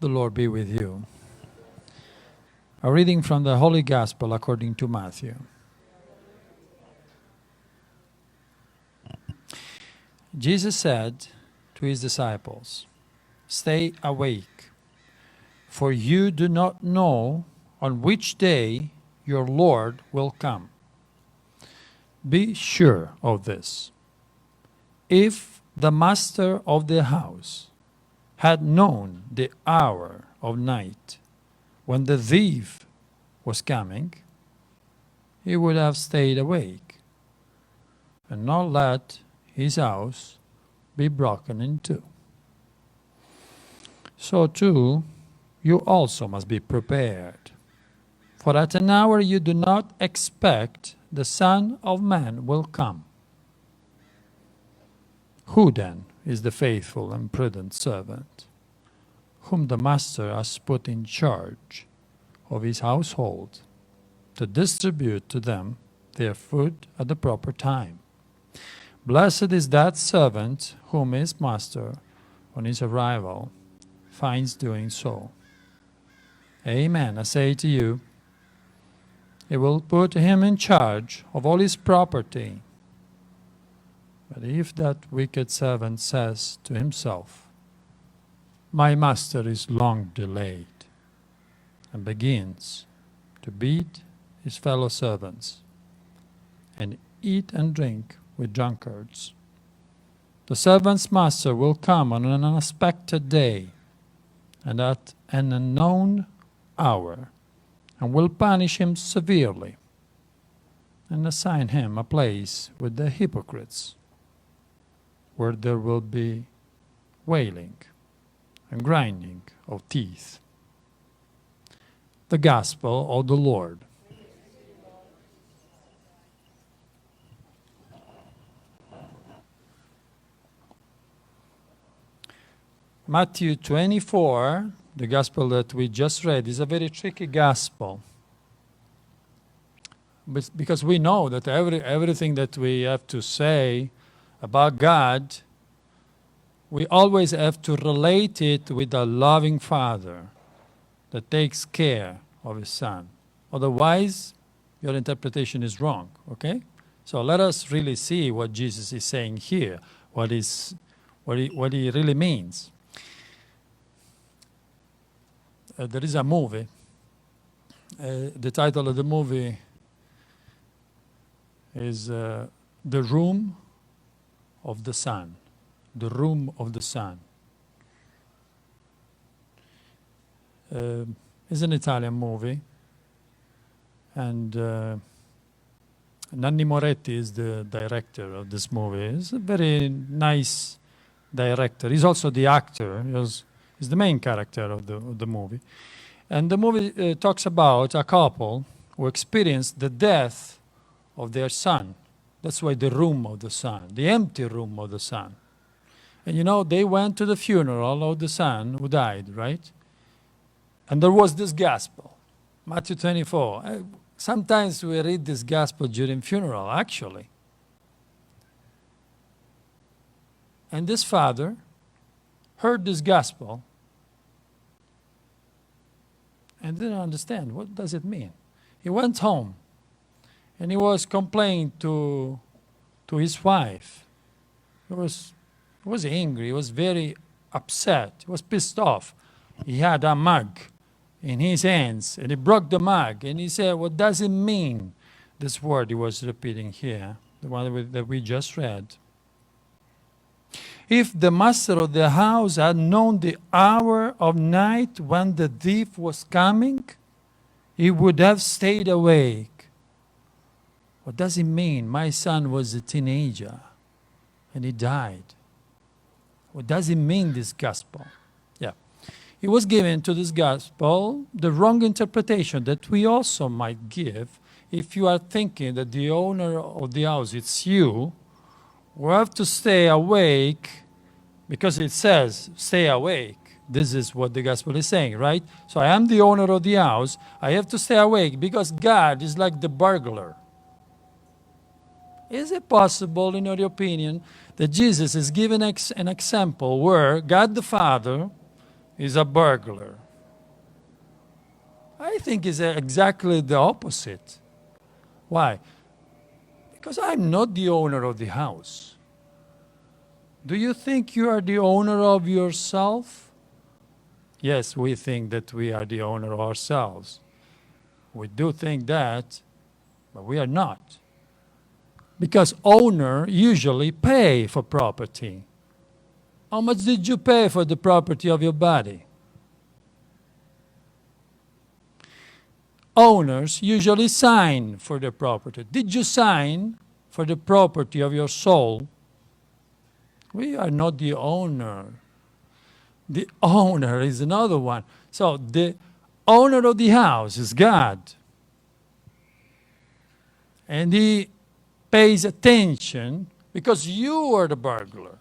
The Lord be with you. A reading from the Holy Gospel according to Matthew. Jesus said to his disciples, "Stay awake, for you do not know on which day your Lord will come. Be sure of this. If the master of the house had known the hour of night when the thief was coming, he would have stayed awake and not let his house be broken in two. So too, you also must be prepared. For at an hour you do not expect the Son of Man will come. Who then is the faithful and prudent servant, whom the master has put in charge of his household to distribute to them their food at the proper time? Blessed is that servant whom his master, on his arrival, finds doing so. Amen, I say to you, he will put him in charge of all his property. But if that wicked servant says to himself, 'My master is long delayed,' and begins to beat his fellow servants and eat and drink with drunkards, the servant's master will come on an unexpected day and at an unknown hour, and will punish him severely and assign him a place with the hypocrites, where there will be wailing and grinding of teeth." The Gospel of the Lord. Matthew 24, the Gospel that we just read, is a very tricky Gospel. Because we know that everything that we have to say about God, we always have to relate it with a loving Father that takes care of his Son. Otherwise, your interpretation is wrong, okay? So let us really see what Jesus is saying here, what he really means. There is a movie. The title of the movie is The Room of the Sun. The Room of the Sun. It's an Italian movie, and Nanni Moretti is the director of this movie. He's a very nice director. He's also the actor. He's the main character of the movie. And the movie talks about a couple who experienced the death of their son. That's why the room of the son, the empty room of the son. And you know, they went to the funeral of the son who died, right? And there was this gospel, Matthew 24. Sometimes we read this gospel during funeral, actually. And this father heard this gospel and didn't understand. What does it mean? He went home and he was complaining to his wife. He was angry. He was very upset. He was pissed off. He had a mug in his hands and he broke the mug and he said, "What does it mean?" This word he was repeating here, the one that we just read. "If the master of the house had known the hour of night when the thief was coming, he would have stayed awake." What does it mean? My son was a teenager and he died. What does it mean, this gospel? Yeah. He was given to this gospel the wrong interpretation that we also might give if you are thinking that the owner of the house, it's you, who have to stay awake because it says, stay awake. This is what the gospel is saying, right? So I am the owner of the house. I have to stay awake because God is like the burglar. Is it possible, in your opinion, that Jesus is giving an example where God the Father is a burglar. I think it's exactly the opposite. Why? Because I'm not the owner of the house. Do you think you are the owner of yourself? Yes, we think that we are the owner of ourselves. We do think that, but we are not. Because owner usually pay for property. How much did you pay for the property of your body? Owners usually sign for the property. Did you sign for the property of your soul? We are not the owner. The owner is another one. So the owner of the house is God. And he pays attention because you are the burglar.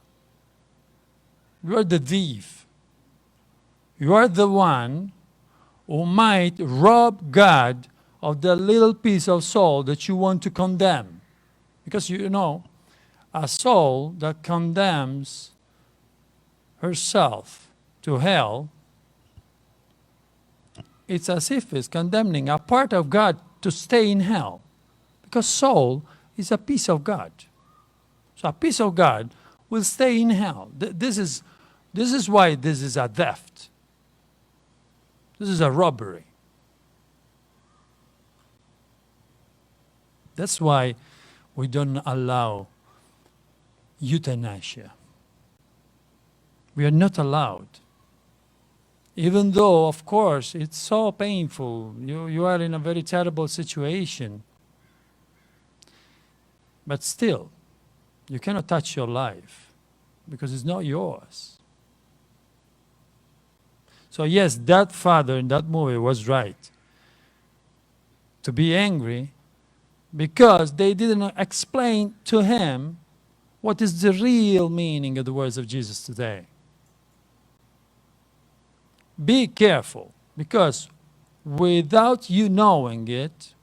You are the thief. You are the one who might rob God of the little piece of soul that you want to condemn. Because you know, a soul that condemns herself to hell, it's as if it's condemning a part of God to stay in hell. Because soul is a piece of God. So a piece of God will stay in hell. This is why this is a theft. This is a robbery. That's why we don't allow euthanasia. We are not allowed. Even though, of course, it's so painful. You are in a very terrible situation. But still, you cannot touch your life because it's not yours. So yes, that father in that movie was right to be angry because they didn't explain to him what is the real meaning of the words of Jesus today. Be careful, because without you knowing it,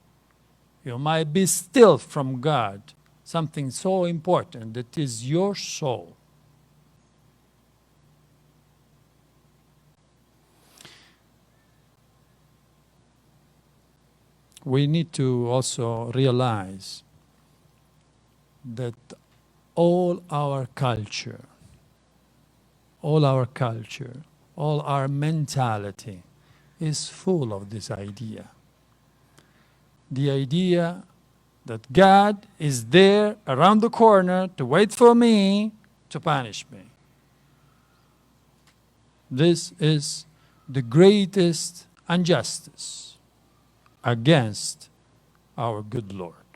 you might be steal from God something so important that is your soul. We need to also realize that all our culture, all our mentality is full of this idea. The idea that God is there around the corner to wait for me to punish me. This is the greatest injustice against our good Lord.